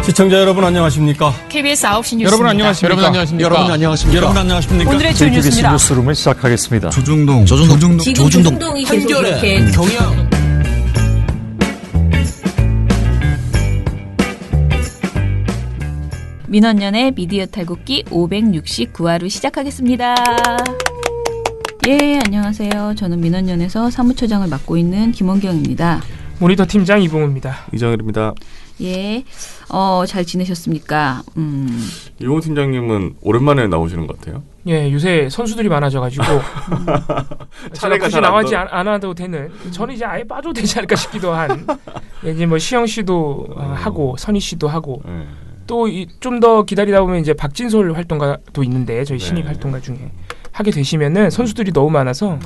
시청자 여러분 안녕하십니까? KBS 9시 뉴스. 여러분 안녕하십니까? 여러분 안녕하십니까? 여러분 안녕하십니까? 여러분 안녕하십니까? 오늘의 주요 뉴스입니다. 뉴스룸을 시작하겠습니다. 조중동이 계속 이렇게 경영 민원연의 미디어 탈곡기 569화로 시작하겠습니다. 예, 안녕하세요. 저는 민원연에서 사무처장을 맡고 있는 김원경입니다. 모니터 팀장 이봉우입니다. 이정일입니다. 예, 잘 지내셨습니까? 이봉우 팀장님은 오랜만에 나오시는 것 같아요. 예, 요새 선수들이 많아져가지고 제가 굳이 나가지 않아도 되는, 저는 이제 아예 빠져도 되지 않을까 싶기도 한. 이제 뭐 시영 씨도 하고 선희 씨도 하고 또 좀 더 기다리다 보면 이제 박진솔 활동가도 있는데 저희 신입 활동가 중에 하게 되시면은 선수들이 너무 많아서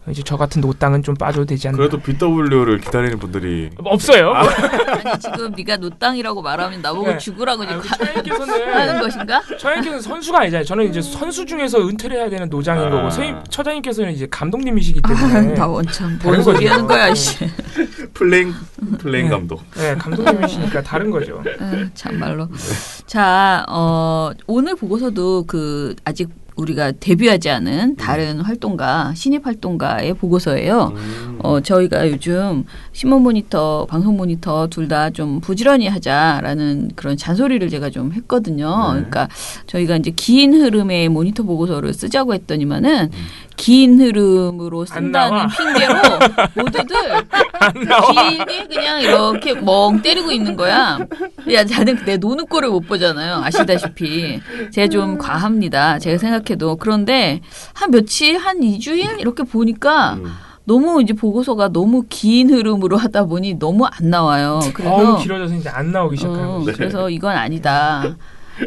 이제 저 같은 노땅은 좀 빠져도 되지 않나. 그래도 BW를 기다리는 분들이 없어요. 아니 지금 네가 노땅이라고 말하면 나보고 네. 죽으라고 지금 처장님께서는 하는 것인가? 처장님께서는 선수가 아니잖아요. 저는 이제 선수 중에서 은퇴를 해야 되는 노장인 거고, 처장님께서는 이제 감독님이시기 때문에 나 원참 다른 뭔 거지. 소리 하는 거야 씨. 플레잉 네. 감독. 네, 감독님이시니까 다른 거죠. 참말로. 자, 오늘 보고서도 아직 우리가 데뷔하지 않은 다른 활동가, 신입 활동가의 보고서예요. 저희가 요즘 신문 모니터, 방송 모니터 둘 다 좀 부지런히 하자라는 그런 잔소리를 제가 좀 했거든요. 그러니까 저희가 이제 긴 흐름의 모니터 보고서를 쓰자고 했더니만은 긴 흐름으로 쓴다는 핑계로 모두들 길게 그냥 이렇게 멍 때리고 있는 거야. 야, 나는 내 노는 꼴을 못 보잖아요. 아시다시피. 제가 좀 과합니다. 제가 생각해도. 그런데 한 며칠, 한 2주일 이렇게 보니까 너무 이제 보고서가 너무 긴 흐름으로 하다 보니 너무 안 나와요. 그래서 길어져서 이제 안 나오기 시작하는 거죠. 그래서 이건 아니다.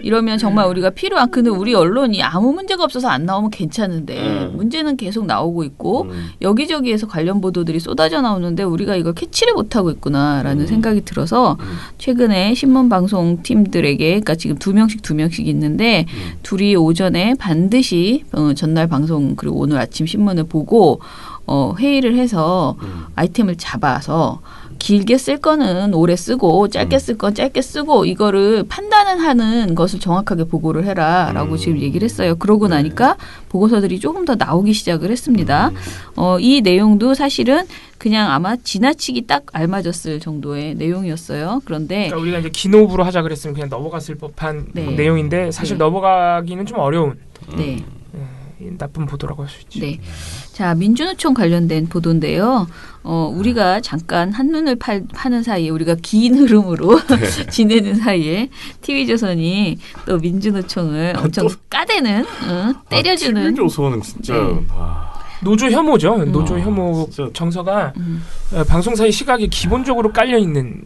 이러면 정말 우리가 필요한, 근데 우리 언론이 아무 문제가 없어서 안 나오면 괜찮은데 문제는 계속 나오고 있고 여기저기에서 관련 보도들이 쏟아져 나오는데 우리가 이걸 캐치를 못하고 있구나라는 생각이 들어서 최근에 신문방송 팀들에게, 그러니까 지금 두 명씩 있는데 둘이 오전에 반드시 전날 방송 그리고 오늘 아침 신문을 보고 회의를 해서 아이템을 잡아서 길게 쓸 거는 오래 쓰고 짧게 쓸 건 짧게 쓰고 이거를 판단을 하는 것을 정확하게 보고를 해라라고 지금 얘기를 했어요. 그러고 나니까 보고서들이 조금 더 나오기 시작을 했습니다. 이 내용도 사실은 그냥 아마 지나치기 딱 알맞았을 정도의 내용이었어요. 그런데 그러니까 우리가 이제 기노부로 하자 그랬으면 그냥 넘어갔을 법한 내용인데 사실 넘어가기는 좀 어려운 나쁜 보도라고 할 수 있죠. 네. 자, 민주노총 관련된 보도인데요. 우리가 잠깐 한눈을 파는 사이에, 우리가 긴 흐름으로 지내는 사이에 TV조선이 또 민주노총을 엄청 까대는, 때려주는. TV조선은 진짜 노조 혐오죠. 노조 혐오 진짜. 정서가 방송사의 시각에 기본적으로 깔려 있는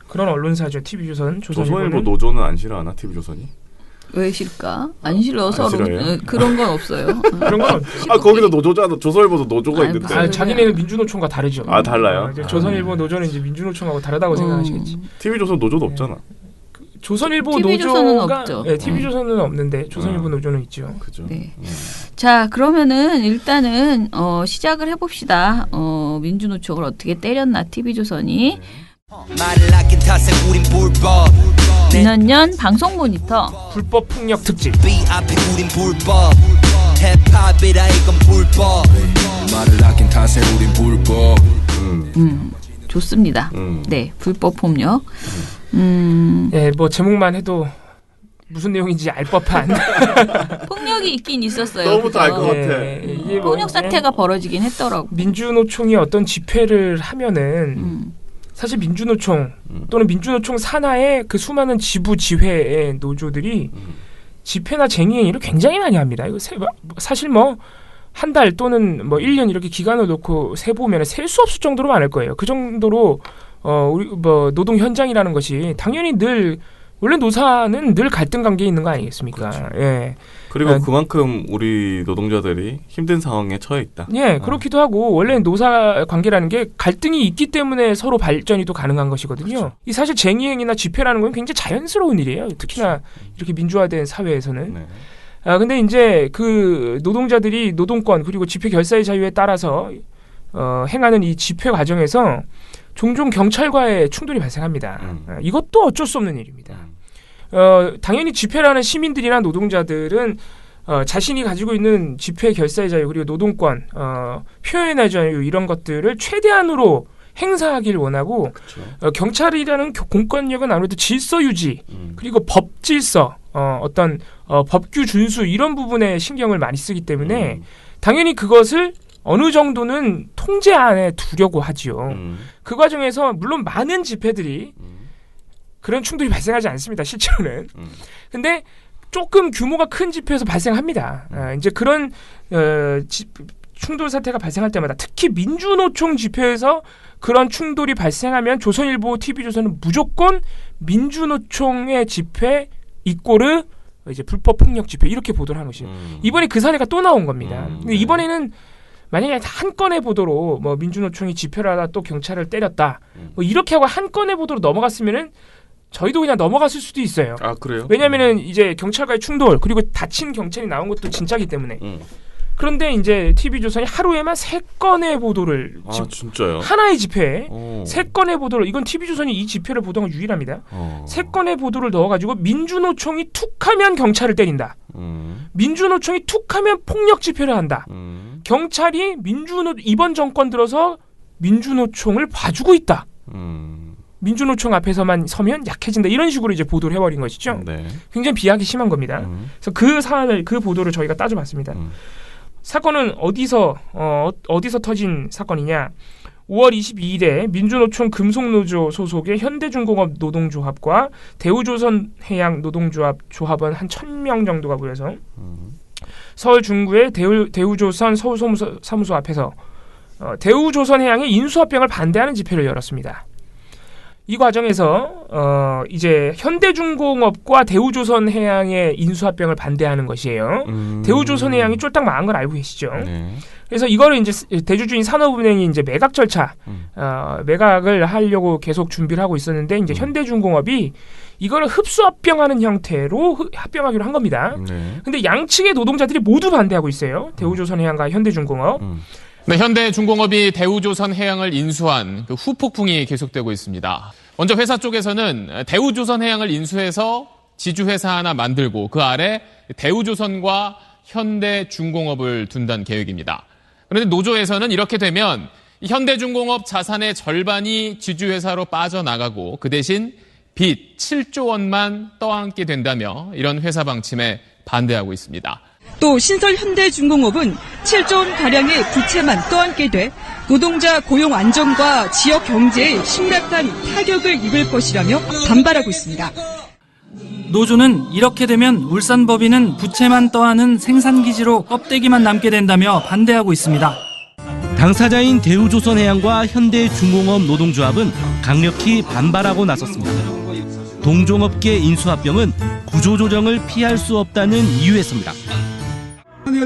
그런 언론사죠. TV조선, 조선일보 노조는 안 싫어하나 TV조선이? 왜 싫을까? 안 싫어서 싫어요? 그런 건 없어요. 그런 건 없죠. 거기도 노조잖아. 조선일보도 노조가 아니, 있는데. 무슨- 자기네는 민주노총과 다르죠. 달라요? 이제 조선일보 노조는 이제 민주노총하고 다르다고 생각하시겠지. TV조선 노조도 없잖아. 조선일보 TV조선은 노조가 없죠. 네, TV조선은 없는데 조선일보 노조는 있죠. 그죠. 네. 자, 그러면은 일단은 시작을 해봅시다. 민주노총을 어떻게 때렸나 TV조선이. 민원연 방송 모니터 불법 폭력 특집. 좋습니다. 네, 불법 폭력. 예, 뭐 제목만 해도 무슨 내용인지 알 법한. 폭력이 있긴 있었어요. 너무 다 알 것 그죠? 같아. 이게 뭐 폭력 사태가 벌어지긴 했더라고. 민주노총이 어떤 집회를 하면은 사실 민주노총 또는 민주노총 산하의 그 수많은 지부 지회의 노조들이 집회나 쟁의행위를 굉장히 많이 합니다. 이거 사실 뭐 한 달 또는 뭐 1년 이렇게 기간을 놓고 세보면 셀 수 없을 정도로 많을 거예요. 그 정도로 우리 뭐 노동 현장이라는 것이 당연히 늘 원래 노사는 늘 갈등 관계에 있는 거 아니겠습니까? 그렇죠. 예. 그리고 그만큼 우리 노동자들이 힘든 상황에 처해 있다. 예, 그렇기도 하고 원래 노사 관계라는 게 갈등이 있기 때문에 서로 발전이 또 가능한 것이거든요. 그렇죠. 이 사실 쟁의행위나 집회라는 건 굉장히 자연스러운 일이에요. 특히나 이렇게 민주화된 사회에서는. 네. 근데 이제 그 노동자들이 노동권 그리고 집회 결사의 자유에 따라서 행하는 이 집회 과정에서 종종 경찰과의 충돌이 발생합니다. 이것도 어쩔 수 없는 일입니다. 당연히 집회를 하는 시민들이나 노동자들은 자신이 가지고 있는 집회 결사의 자유 그리고 노동권, 표현의 자유 이런 것들을 최대한으로 행사하길 원하고 경찰이라는 공권력은 아무래도 질서 유지 그리고 법 질서, 어떤 법규 준수 이런 부분에 신경을 많이 쓰기 때문에 당연히 그것을 어느 정도는 통제 안에 두려고 하지요. 그 과정에서 물론 많은 집회들이 그런 충돌이 발생하지 않습니다. 실제로는. 근데 조금 규모가 큰 집회에서 발생합니다. 이제 그런 충돌 사태가 발생할 때마다 특히 민주노총 집회에서 그런 충돌이 발생하면 조선일보, TV조선은 무조건 민주노총의 집회 이꼬르 이제 불법 폭력 집회 이렇게 보도를 하는 것이죠. 이번에 그 사례가 또 나온 겁니다. 근데 이번에는 만약에 한 건의 보도로 뭐 민주노총이 집회를 하다 또 경찰을 때렸다 뭐 이렇게 하고 한 건의 보도로 넘어갔으면은 저희도 그냥 넘어갔을 수도 있어요. 아 그래요? 왜냐하면은 이제 경찰과의 충돌 그리고 다친 경찰이 나온 것도 진짜기 때문에. 그런데 이제 TV조선이 하루에만 3건의 보도를 진짜요? 하나의 집회에 3건의 보도를 이건 TV조선이 이 집회를 보도한 건 유일합니다. 3건의 보도를 넣어가지고 민주노총이 툭하면 경찰을 때린다. 민주노총이 툭하면 폭력 집회를 한다. 경찰이 이번 정권 들어서 민주노총을 봐주고 있다. 민주노총 앞에서만 서면 약해진다. 이런 식으로 이제 보도를 해버린 것이죠. 네. 굉장히 비약이 심한 겁니다. 그래서 그 사안을 그 보도를 저희가 따져봤습니다. 사건은 어디서 터진 사건이냐? 5월 22일에 민주노총 금속노조 소속의 현대중공업 노동조합과 대우조선해양 노동조합 조합원 한 1,000명 정도가 모여서 서울 중구의 대우조선 서울사무소 앞에서 대우조선해양의 인수합병을 반대하는 집회를 열었습니다. 이 과정에서 이제 현대중공업과 대우조선해양의 인수합병을 반대하는 것이에요. 대우조선해양이 쫄딱 망한 걸 알고 계시죠? 네. 그래서 이거를 이제 대주주인 산업은행이 이제 매각 절차, 매각을 하려고 계속 준비를 하고 있었는데 이제 현대중공업이 이거를 흡수합병하는 형태로 합병하기로 한 겁니다. 네. 근데 양측의 노동자들이 모두 반대하고 있어요. 대우조선해양과 현대중공업. 네, 현대중공업이 대우조선해양을 인수한 그 후폭풍이 계속되고 있습니다. 먼저 회사 쪽에서는 대우조선해양을 인수해서 지주회사 하나 만들고 그 아래 대우조선과 현대중공업을 둔다는 계획입니다. 그런데 노조에서는 이렇게 되면 현대중공업 자산의 절반이 지주회사로 빠져나가고 그 대신 빚 7조 원만 떠안게 된다며 이런 회사 방침에 반대하고 있습니다. 또 신설 현대중공업은 7조 원 가량의 부채만 떠안게 돼 노동자 고용 안정과 지역 경제에 심각한 타격을 입을 것이라며 반발하고 있습니다. 노조는 이렇게 되면 울산법인은 부채만 떠안은 생산기지로 껍데기만 남게 된다며 반대하고 있습니다. 당사자인 대우조선해양과 현대중공업 노동조합은 강력히 반발하고 나섰습니다. 동종업계 인수합병은 구조조정을 피할 수 없다는 이유에서입니다.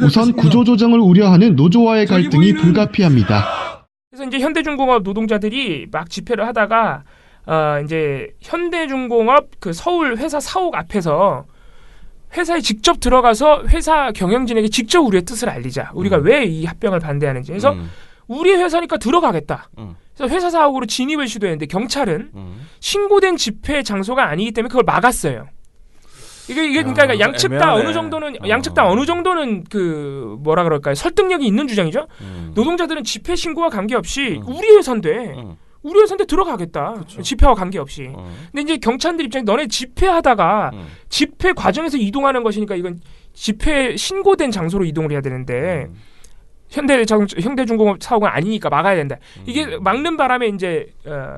우선 구조조정을 우려하는 노조와의 갈등이 불가피합니다. 그래서 이제 현대중공업 노동자들이 막 집회를 하다가 이제 현대중공업 그 서울 회사 사옥 앞에서 회사에 직접 들어가서 회사 경영진에게 직접 우리의 뜻을 알리자. 우리가 왜 이 합병을 반대하는지. 그래서 우리 회사니까 들어가겠다. 그래서 회사 사옥으로 진입을 시도했는데 경찰은 신고된 집회 장소가 아니기 때문에 그걸 막았어요. 이게 그러니까 양측 다 어느 정도는 그 뭐라 그럴까요? 설득력이 있는 주장이죠. 노동자들은 집회 신고와 관계없이 우리 회사인데 들어가겠다. 그쵸. 집회와 관계없이. 근데 이제 경찰들 입장에 너네 집회하다가 집회 과정에서 이동하는 것이니까 이건 집회 신고된 장소로 이동을 해야 되는데 현대중공업 사옥은 아니니까 막아야 된다. 이게 막는 바람에 이제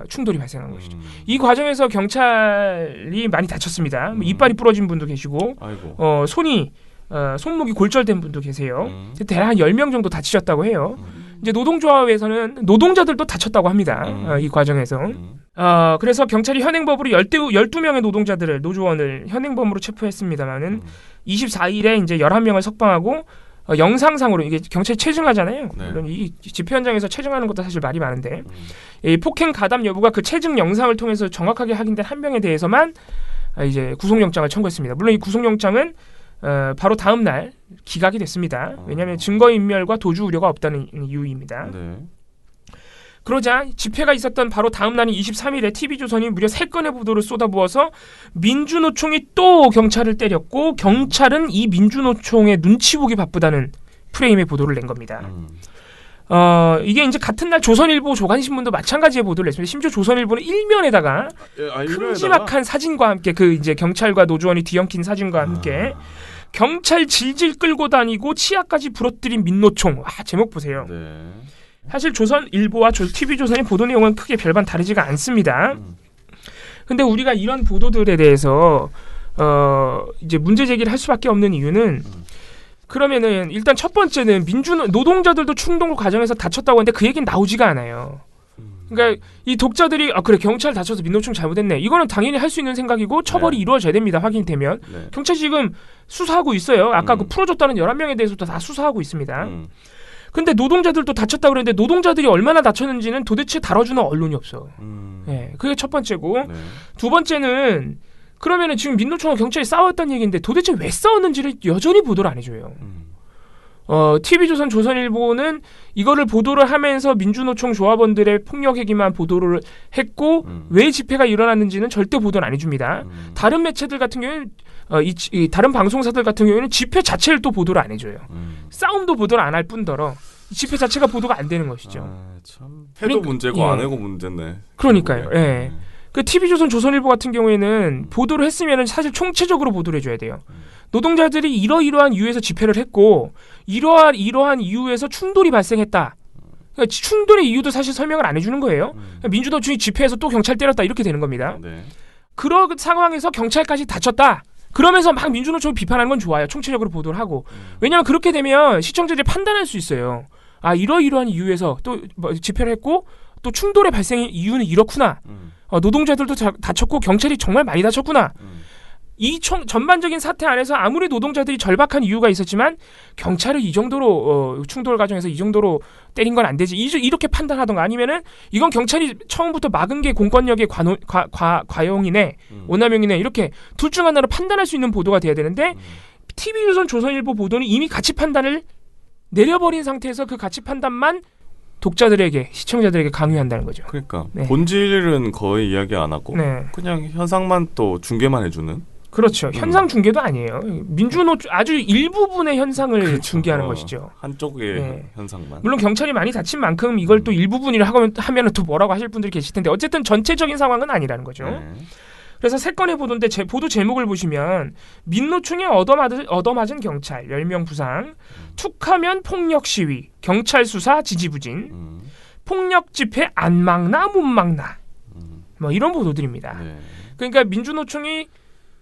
충돌이 발생한 것이죠. 이 과정에서 경찰이 많이 다쳤습니다. 이빨이 부러진 분도 계시고, 손목이 골절된 분도 계세요. 대략 한 10명 정도 다치셨다고 해요. 이제 노동조합에서는 노동자들도 다쳤다고 합니다. 이 과정에서. 그래서 경찰이 현행법으로 12명의 노조원을 현행범으로 체포했습니다만은 24일에 이제 11명을 석방하고 영상상으로 이게 경찰이 체증하잖아요. 물론 이 집회 현장에서 체증하는 것도 사실 말이 많은데 이 폭행 가담 여부가 그 체증 영상을 통해서 정확하게 확인된 한 명에 대해서만 이제 구속영장을 청구했습니다. 물론 이 구속영장은 바로 다음 날 기각이 됐습니다. 왜냐하면 증거인멸과 도주 우려가 없다는 이유입니다. 네. 그러자 집회가 있었던 바로 다음 날인 23일에 TV조선이 무려 3건의 보도를 쏟아부어서 민주노총이 또 경찰을 때렸고 경찰은 이 민주노총의 눈치 보기 바쁘다는 프레임의 보도를 낸 겁니다. 이게 이제 같은 날 조선일보 조간신문도 마찬가지의 보도를 냈습니다. 심지어 조선일보는 일면에다가 큼지막한 사진과 함께 그 이제 경찰과 노조원이 뒤엉킨 사진과 함께 경찰 질질 끌고 다니고 치아까지 부러뜨린 민노총. 와, 제목 보세요. 네. 사실 조선일보와 TV조선의 보도 내용은 크게 별반 다르지가 않습니다. 근데 우리가 이런 보도들에 대해서 이제 문제 제기를 할 수밖에 없는 이유는 그러면은 일단 첫 번째는 노동자들도 충동 과정에서 다쳤다고 하는데 그 얘기는 나오지가 않아요. 그러니까 이 독자들이 그래 경찰 다쳐서 민노총 잘못했네. 이거는 당연히 할 수 있는 생각이고 처벌이 이루어져야 됩니다. 확인되면. 네. 경찰이 지금 수사하고 있어요. 아까 그 풀어줬다는 11명에 대해서도 다 수사하고 있습니다. 근데 노동자들도 다쳤다고 그랬는데 노동자들이 얼마나 다쳤는지는 도대체 다뤄주는 언론이 없어. 네, 그게 첫 번째고. 네. 두 번째는 그러면은 지금 민노총과 경찰이 싸웠다는 얘기인데 도대체 왜 싸웠는지를 여전히 보도를 안 해줘요. TV조선, 조선일보는 이거를 보도를 하면서 민주노총 조합원들의 폭력 얘기만 보도를 했고 왜 집회가 일어났는지는 절대 보도를 안 해줍니다. 다른 매체들 같은 경우에는 다른 방송사들 같은 경우에는 집회 자체를 또 보도를 안 해줘요. 싸움도 보도를 안 할 뿐더러 집회 자체가 보도가 안 되는 것이죠. 참 해도 문제고 안 해도 문제네. 그러니까요. 예. 그 TV조선, 조선일보 같은 경우에는 보도를 했으면 사실 총체적으로 보도를 해줘야 돼요. 노동자들이 이러이러한 이유에서 집회를 했고 이러한 이유에서 충돌이 발생했다. 그러니까 충돌의 이유도 사실 설명을 안 해주는 거예요. 민주노총이 집회에서 또 경찰 때렸다 이렇게 되는 겁니다. 네. 그런 상황에서 경찰까지 다쳤다. 그러면서 막 민주노총을 비판하는 건 좋아요. 총체적으로 보도를 하고. 왜냐하면 그렇게 되면 시청자들이 판단할 수 있어요. 이러이러한 이유에서 또 집회를 했고 또 충돌의 발생 이유는 이렇구나. 노동자들도 다쳤고 경찰이 정말 많이 다쳤구나. 이 전반적인 사태 안에서 아무리 노동자들이 절박한 이유가 있었지만 경찰을 이 정도로 충돌 과정에서 이 정도로 때린 건 안 되지. 이렇게 판단하던가 아니면은 이건 경찰이 처음부터 막은 게 공권력의 과용이네, 오남용이네 이렇게 둘 중 하나로 판단할 수 있는 보도가 돼야 되는데 TV조선, 조선일보 보도는 이미 가치 판단을 내려버린 상태에서 그 가치 판단만 독자들에게, 시청자들에게 강요한다는 거죠. 그러니까 네. 본질은 거의 이야기 안 하고 네. 그냥 현상만 또 중계만 해주는. 그렇죠. 현상 중계도 아니에요. 민주노총 아주 일부분의 현상을 그렇죠. 중계하는 것이죠. 한쪽의 네. 현상만. 물론 경찰이 많이 다친 만큼 이걸 또 일부분이라 하면 또 뭐라고 하실 분들이 계실 텐데 어쨌든 전체적인 상황은 아니라는 거죠. 네. 그래서 3건의 보도인데 보도 제목을 보시면 민노총에 얻어맞은 경찰 10명 부상, 툭하면 폭력 시위, 경찰 수사 지지부진, 폭력 집회 안 막나 못 막나 뭐 이런 보도들입니다. 네. 그러니까 민주노총이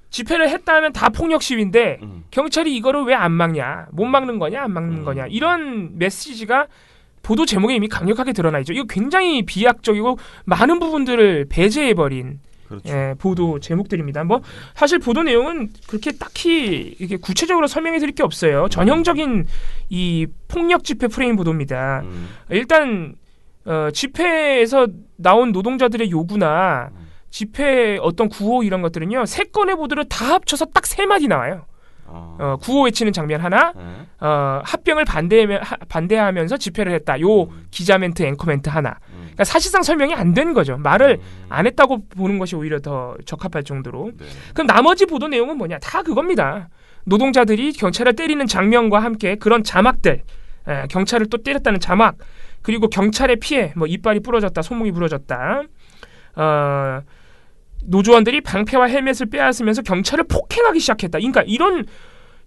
집회를 했다 하면 다 폭력 시위인데 경찰이 이거를 왜 안 막냐, 못 막는 거냐, 안 막는 거냐 이런 메시지가 보도 제목에 이미 강력하게 드러나 있죠. 이거 굉장히 비약적이고 많은 부분들을 배제해버린 그렇죠. 보도 제목들입니다. 뭐 사실 보도 내용은 그렇게 딱히 이렇게 구체적으로 설명해드릴 게 없어요. 전형적인 이 폭력 집회 프레임 보도입니다. 일단 집회에서 나온 노동자들의 요구나 집회 어떤 구호 이런 것들은요 3건의 보도를 다 합쳐서 딱 3마디 나와요. 구호 외치는 장면 하나, 합병을 반대하면서 집회를 했다. 요 기자 멘트, 앵커 멘트 하나. 그러니까 사실상 설명이 안 된 거죠. 말을 안 했다고 보는 것이 오히려 더 적합할 정도로. 네. 그럼 나머지 보도 내용은 뭐냐? 다 그겁니다. 노동자들이 경찰을 때리는 장면과 함께 그런 자막들, 경찰을 또 때렸다는 자막, 그리고 경찰의 피해, 뭐 이빨이 부러졌다, 손목이 부러졌다. 노조원들이 방패와 헬멧을 빼앗으면서 경찰을 폭행하기 시작했다. 그러니까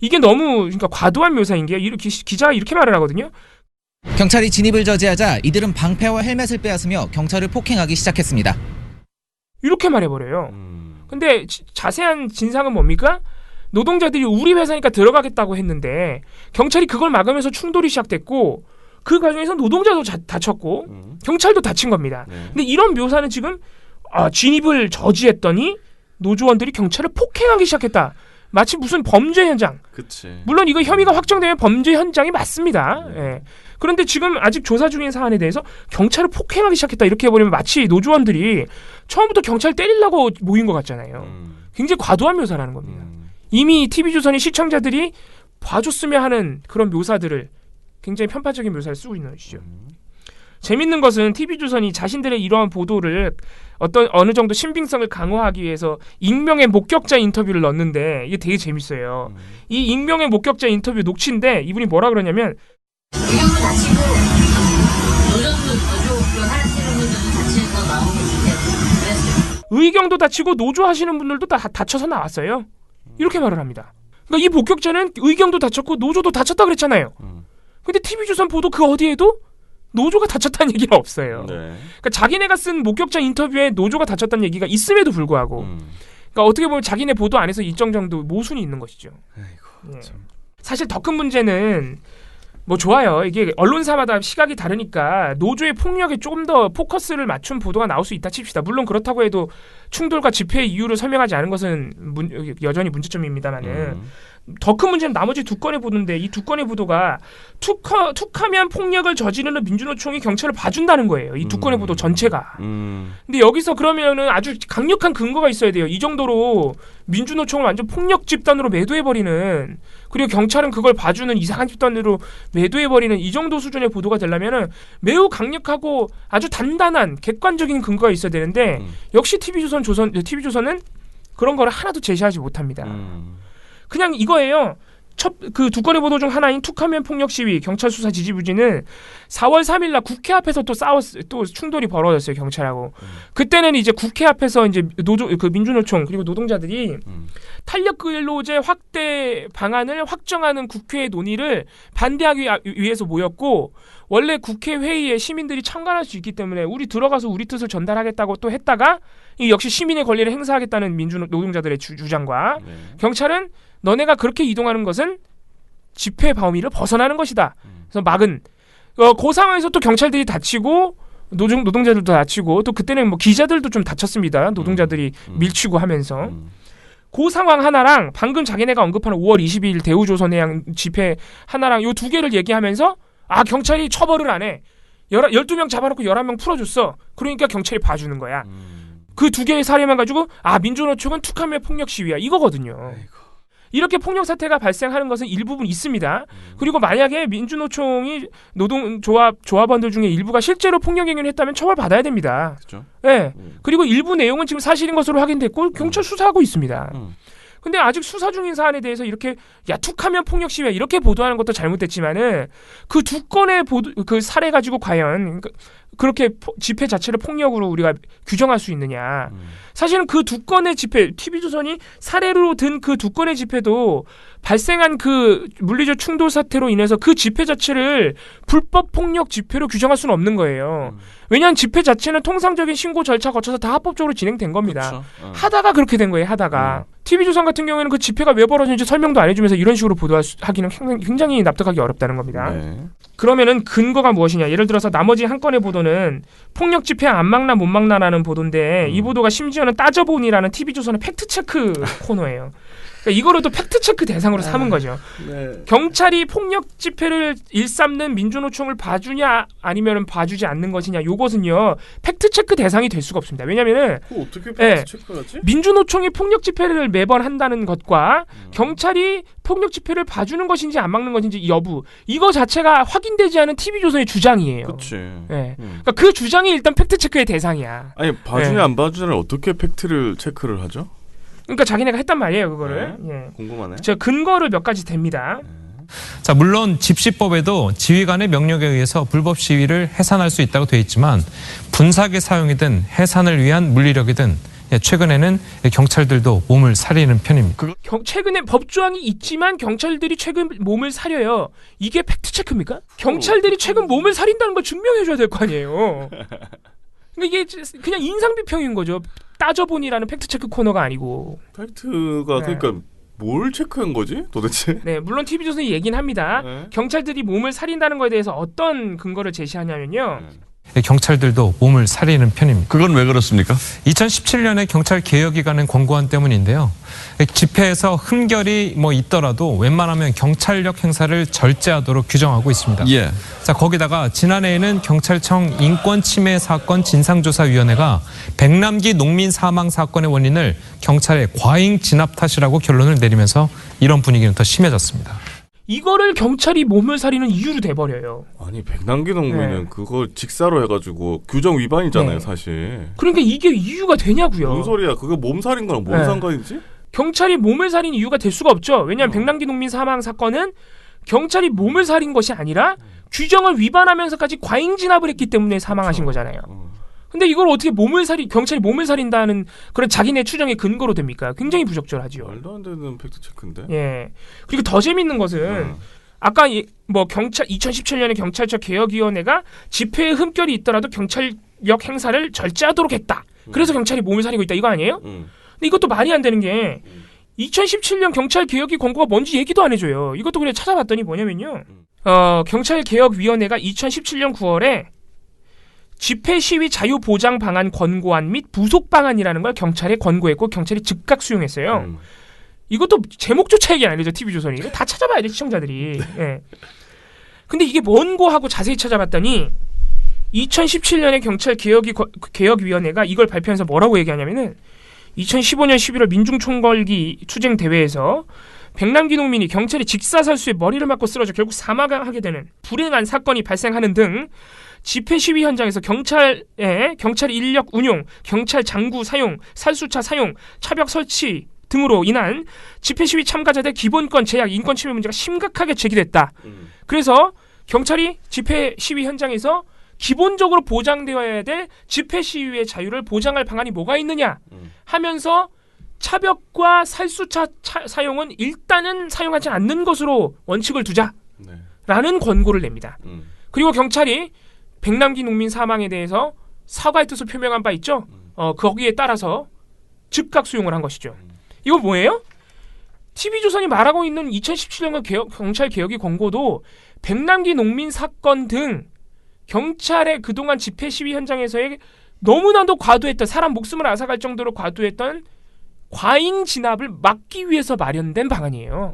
이게 너무 과도한 묘사인 게 기자가 이렇게 말을 하거든요. 경찰이 진입을 저지하자 이들은 방패와 헬멧을 빼앗으며 경찰을 폭행하기 시작했습니다. 이렇게 말해버려요. 근데 자세한 진상은 뭡니까? 노동자들이 우리 회사니까 들어가겠다고 했는데 경찰이 그걸 막으면서 충돌이 시작됐고 그 과정에서 노동자도 다쳤고 경찰도 다친 겁니다. 근데 이런 묘사는 지금 진입을 저지했더니 노조원들이 경찰을 폭행하기 시작했다. 마치 무슨 범죄 현장. 그치. 물론 이거 혐의가 확정되면 범죄 현장이 맞습니다. 예. 그런데 지금 아직 조사 중인 사안에 대해서 경찰을 폭행하기 시작했다. 이렇게 해버리면 마치 노조원들이 처음부터 경찰 때리려고 모인 것 같잖아요. 굉장히 과도한 묘사라는 겁니다. 이미 TV조선이 시청자들이 봐줬으면 하는 그런 묘사들을 굉장히 편파적인 묘사를 쓰고 있는 것이죠. 재밌는 것은 TV조선이 자신들의 이러한 보도를 어느 정도 신빙성을 강화하기 위해서 익명의 목격자 인터뷰를 넣었는데 이게 되게 재밌어요. 이 익명의 목격자 인터뷰 녹취인데 이분이 뭐라 그러냐면 의경도 다치고 노조 하시는 분들도 다치는 거 나오고 의경도 다치고 노조 하시는 분들도 다 다쳐서 나왔어요. 이렇게 말을 합니다. 그러니까 이 목격자는 의경도 다쳤고 노조도 다쳤다 그랬잖아요. 근데 TV조선 보도 그 어디에도 노조가 다쳤다는 얘기가 없어요. 네. 그러니까 자기네가 쓴 목격자 인터뷰에 노조가 다쳤다는 얘기가 있음에도 불구하고 그러니까 어떻게 보면 자기네 보도 안에서 일정 정도 모순이 있는 것이죠. 아이고, 예. 사실 더 큰 문제는 뭐 좋아요. 이게 언론사마다 시각이 다르니까 노조의 폭력에 조금 더 포커스를 맞춘 보도가 나올 수 있다 칩시다. 물론 그렇다고 해도 충돌과 집회의 이유를 설명하지 않은 것은 여전히 문제점입니다만은 더 큰 문제는 나머지 두 건의 보도인데 이 두 건의 보도가 툭하면 폭력을 저지르는 민주노총이 경찰을 봐준다는 거예요. 이 두 건의 보도 전체가. 근데 여기서 그러면은 아주 강력한 근거가 있어야 돼요. 이 정도로 민주노총을 완전 폭력 집단으로 매도해버리는 그리고 경찰은 그걸 봐주는 이상한 집단으로 매도해버리는 이 정도 수준의 보도가 되려면은 매우 강력하고 아주 단단한 객관적인 근거가 있어야 되는데 역시 TV조선은 그런 거를 하나도 제시하지 못합니다. 그냥 이거예요. 그 두 건의 보도 중 하나인 툭하면 폭력 시위 경찰 수사 지지부진은 4월 3일날 국회 앞에서 또 충돌이 벌어졌어요. 경찰하고. 그때는 이제 국회 앞에서 이제 민주노총 그리고 노동자들이 탄력 근로제 확대 방안을 확정하는 국회 논의를 반대하기 위해서 모였고 원래 국회 회의에 시민들이 참관할 수 있기 때문에 우리 들어가서 우리 뜻을 전달하겠다고 또 했다가 이 역시 시민의 권리를 행사하겠다는 노동자들의 주장과 경찰은 너네가 그렇게 이동하는 것은 집회 범위를 벗어나는 것이다. 그래서 막은 그 상황에서 또 경찰들이 다치고 노동자들도 다치고 또 그때는 뭐 기자들도 좀 다쳤습니다. 노동자들이 밀치고 하면서 그 상황 하나랑 방금 자기네가 언급하는 5월 22일 대우조선해양 집회 하나랑 요 두 개를 얘기하면서 아 경찰이 처벌을 안 해. 12명 잡아놓고 11명 풀어줬어. 그러니까 경찰이 봐주는 거야. 그 두 개의 사례만 가지고 아 민주노총은 툭하면 폭력 시위야 이거거든요. 이렇게 폭력 사태가 발생하는 것은 일부분 있습니다. 그리고 만약에 민주노총이 조합원들 중에 일부가 실제로 폭력 행위를 했다면 처벌받아야 됩니다. 그렇죠. 네. 그리고 일부 내용은 지금 사실인 것으로 확인됐고 경찰 수사하고 있습니다. 근데 아직 수사 중인 사안에 대해서 이렇게 야 툭하면 폭력 시위야 이렇게 보도하는 것도 잘못됐지만은 그 두 건의 그 사례 가지고 과연 그렇게 집회 자체를 폭력으로 우리가 규정할 수 있느냐. 사실은 그 두 건의 집회, TV조선이 사례로 든 그 두 건의 집회도 발생한 그 물리적 충돌 사태로 인해서 그 집회 자체를 불법 폭력 집회로 규정할 수는 없는 거예요. 왜냐하면 집회 자체는 통상적인 신고 절차 거쳐서 다 합법적으로 진행된 겁니다. 하다가 그렇게 된 거예요. 하다가. TV조선 같은 경우에는 그 집회가 왜 벌어졌는지 설명도 안 해주면서 이런 식으로 보도하기는 굉장히 납득하기 어렵다는 겁니다. 네. 그러면은 근거가 무엇이냐. 예를 들어서 나머지 한 건의 보도는 폭력 집회 안 막나 못 막나라는 보도인데 이 보도가 심지어는 따져보니라는 TV조선의 팩트체크 코너예요. 그러니까 이거를 또 팩트체크 대상으로 삼은 거죠. 네. 경찰이 폭력 집회를 일삼는 민주노총을 봐주냐 아니면 봐주지 않는 것이냐 요것은요 팩트체크 대상이 될 수가 없습니다. 왜냐하면은 어떻게 팩트체크하지? 민주노총이 폭력 집회를 매번 한다는 것과 경찰이 폭력 집회를 봐주는 것인지 안 막는 것인지 여부 이거 자체가 확인되지 않은 TV조선의 주장이에요. 그렇지. 네. 그러니까 그 주장이 일단 팩트체크의 대상이야. 아니 봐주냐 안 봐주냐를 어떻게 팩트를 체크를 하죠? 그러니까 자기네가 했단 말이에요 그거를. 네. 궁금하네. 제가 근거를 몇 가지 댑니다. 자, 물론 집시법에도 지휘관의 명령에 의해서 불법 시위를 해산할 수 있다고 되어 있지만 분사기 사용이든 해산을 위한 물리력이든 최근에는 경찰들도 몸을 사리는 편입니다. 최근에 법조항이 있지만 경찰들이 최근 몸을 사려요. 이게 팩트체크입니까? 경찰들이 최근 몸을 사린다는 걸 증명해줘야 될 거 아니에요. 그러니까 이게 그냥 인상비평인 거죠. 따져보니라는 팩트체크 코너가 아니고. 팩트가 네. 그러니까 뭘 체크한 거지 도대체? 네, 물론 TV조선이 얘기는 합니다. 네. 경찰들이 몸을 사린다는 거에 대해서 어떤 근거를 제시하냐면요. 경찰들도 몸을 사리는 편입니다. 그건 왜 그렇습니까? 2017년에 경찰 개혁이 가는 권고안 때문인데요. 집회에서 흠결이 있더라도 웬만하면 경찰력 행사를 절제하도록 규정하고 있습니다. 예. 자, 거기다가 지난해에는 경찰청 인권침해 사건 진상조사위원회가 백남기 농민 사망 사건의 원인을 경찰의 과잉 진압 탓이라고 결론을 내리면서 이런 분위기는 더 심해졌습니다. 이거를 경찰이 몸을 사리는 이유로 돼버려요. 아니 백남기 농민은 네. 그걸 직사로 해가지고 규정 위반이잖아요, 네. 사실. 그러니까 이게 이유가 되냐고요. 뭔 소리야? 그거 몸살인 거랑 뭔 네. 상관이지? 경찰이 몸을 살인 이유가 될 수가 없죠. 왜냐하면 백남기 농민 사망 사건은 경찰이 몸을 살인 것이 아니라 규정을 위반하면서까지 과잉 진압을 했기 때문에 사망하신 거잖아요. 근데 이걸 어떻게 경찰이 몸을 살인다는 그런 자기네 추정의 근거로 됩니까? 굉장히 부적절하죠. 말도 안 되는 팩트 체크인데. 예. 그리고 더 재밌는 것은 아까 뭐 2017년에 경찰청 개혁위원회가 집회에 흠결이 있더라도 경찰력 행사를 절제하도록 했다. 그래서 경찰이 몸을 사리고 있다 이거 아니에요? 근데 이것도 말이 안 되는 게 2017년 경찰 개혁이 권고가 뭔지 얘기도 안 해줘요. 이것도 그냥 찾아봤더니 뭐냐면요. 경찰 개혁위원회가 2017년 9월에 집회 시위 자유 보장 방안 권고안 및 부속 방안이라는 걸 경찰에 권고했고 경찰이 즉각 수용했어요. 이것도 제목조차 얘기 안 해줘 TV조선이. 이거 다 찾아봐야 돼 시청자들이. 예. 근데 이게 뭔고 하고 자세히 찾아봤더니 2017년에 경찰 개혁위원회가 이걸 발표하면서 뭐라고 얘기하냐면은 2015년 11월 민중총궐기 투쟁 대회에서 백남기 농민이 경찰이 직사살수에 머리를 맞고 쓰러져 결국 사망하게 되는 불행한 사건이 발생하는 등 집회 시위 현장에서 경찰 인력 운용, 경찰 장구 사용, 살수차 사용, 차벽 설치 등으로 인한 집회 시위 참가자들의 기본권 제약, 인권 침해 문제가 심각하게 제기됐다. 그래서 경찰이 집회 시위 현장에서 기본적으로 보장되어야 될 집회 시위의 자유를 보장할 방안이 뭐가 있느냐 하면서 차벽과 살수차 사용은 일단은 사용하지 않는 것으로 원칙을 두자라는 권고를 냅니다. 그리고 경찰이 백남기 농민 사망에 대해서 사과의 뜻을 표명한 바 있죠. 거기에 따라서 즉각 수용을 한 것이죠. 이거 뭐예요? TV조선이 말하고 있는 2017년 경찰 개혁의 권고도 백남기 농민 사건 등 경찰의 그동안 집회 시위 현장에서의 너무나도 과도했던 사람 목숨을 앗아갈 정도로 과도했던 과잉 진압을 막기 위해서 마련된 방안이에요.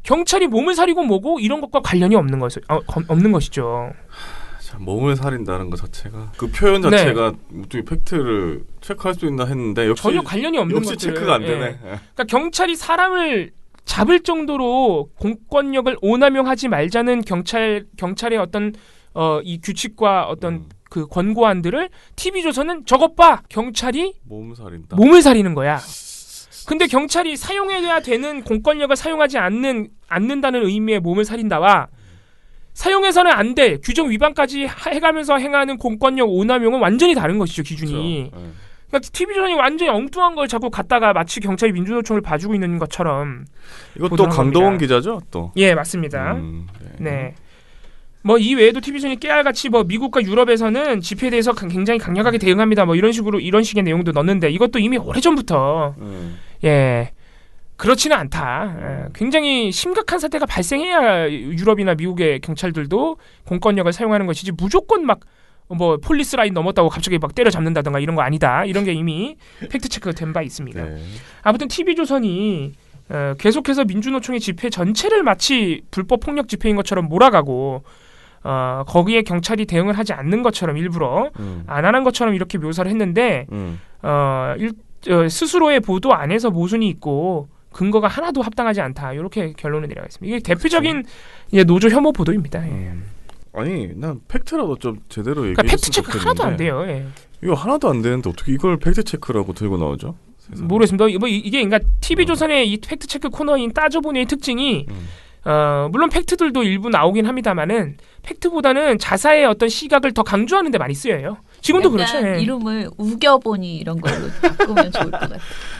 경찰이 몸을 사리고 뭐고 이런 것과 관련이 없는 것이죠. 몸을 살인다는 것 자체가 그 표현 자체가 어떻게 팩트를 체크할 수 있나 했는데 역시 전혀 관련이 없는 역시 것들을, 체크가 안 되네. 그러니까 경찰이 사람을 잡을 정도로 공권력을 오남용하지 말자는 경찰의 어떤 이 규칙과 어떤 그 권고안들을 TV조선은 저것 봐 경찰이 몸을 사리는 거야. 근데 경찰이 사용해야 되는 공권력을 사용하지 않는다는 의미의 몸을 살인다와 사용해서는 안 돼 규정 위반까지 해가면서 행하는 공권력 오남용은 완전히 다른 것이죠 기준이. 그렇죠. 그러니까 TV조선이 완전히 엉뚱한 걸 자꾸 갖다가 마치 경찰이 민주노총을 봐주고 있는 것처럼. 이것도 강동원 기자죠, 또. 예, 맞습니다. 네. 뭐 이 외에도 TV조선이 깨알같이 뭐 미국과 유럽에서는 집회에 대해서 굉장히 강력하게 대응합니다. 뭐 이런 식의 내용도 넣는데 이것도 이미 오래전부터 예. 그렇지는 않다. 굉장히 심각한 사태가 발생해야 유럽이나 미국의 경찰들도 공권력을 사용하는 것이지 무조건 막 뭐 폴리스 라인 넘었다고 갑자기 막 때려잡는다든가 이런 거 아니다. 이런 게 이미 팩트 체크가 된 바 있습니다. 아무튼 TV조선이 계속해서 민주노총의 집회 전체를 마치 불법 폭력 집회인 것처럼 몰아가고 거기에 경찰이 대응을 하지 않는 것처럼 일부러 안 하는 것처럼 이렇게 묘사를 했는데 스스로의 보도 안에서 모순이 있고 근거가 하나도 합당하지 않다. 이렇게 결론을 내려가겠습니다. 이게 대표적인 노조 혐오 보도입니다. 예. 아니, 난 팩트라도 좀 제대로 얘기했으면 그러니까 팩트 체크 좋겠는데. 하나도 안 돼요. 예. 이거 하나도 안 되는데 어떻게 이걸 팩트 체크라고 들고 나오죠? 모르겠습니다. 이게 그러니까 TV조선의 이 팩트 체크 코너인 따져보니의 특징이 물론 팩트들도 일부 나오긴 합니다만은 팩트보다는 자사의 어떤 시각을 더 강조하는 데 많이 쓰여요. 지금도 그렇죠. 예. 이름을 우겨보니 이런 걸로 바꾸면 좋을 것 같아요.